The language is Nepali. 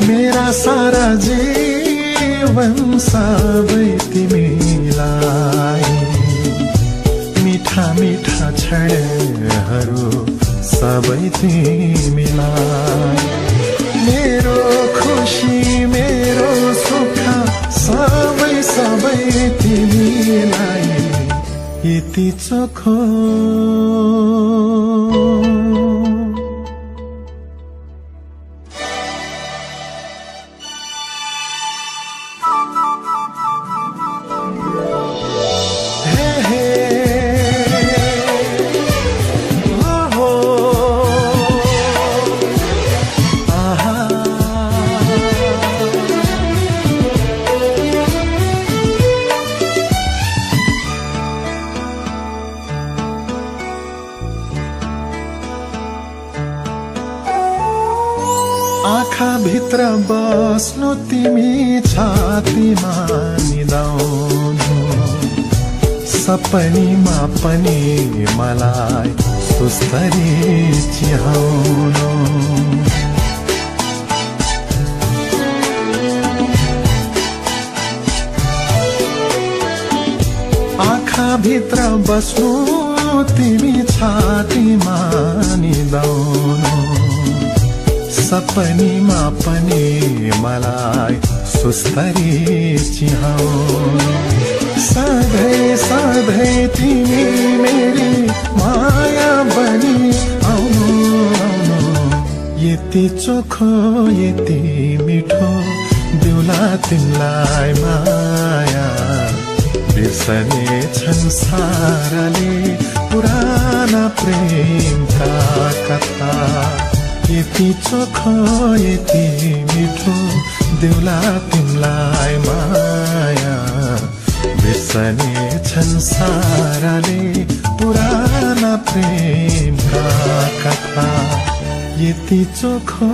मेरा सारा जीवन सबै तिमीलाई, मिठा मिठा क्षणहरू सबै तिमीलाई, मेरो खुसी मेरो सुख सबै सबै तिमीलाई, यति चोखो आँखा भित्र बस्नु तिमी छातीमा निदाउनु, सपनीमा पनि मलाई सुस्तरी चिहाउनु, आँखा भित्र बस्नु तिमी छातीमा निदाउनु, सपनीमा पनि मलाई सुस्तरी चिहाउनु, सधैँ सधैँ तिमी मेरी माया बनी आउनु आउनु, यति चोखो यति मिठो दिउला तिमीलाई माया, बिर्सने छन् साराले पुराना प्रेमका कथा, यति चोखो यति मिठो दिउला तिमीलाई माया, बिर्सने छन् साराले पुराना प्रेमका कथा, यति चोखो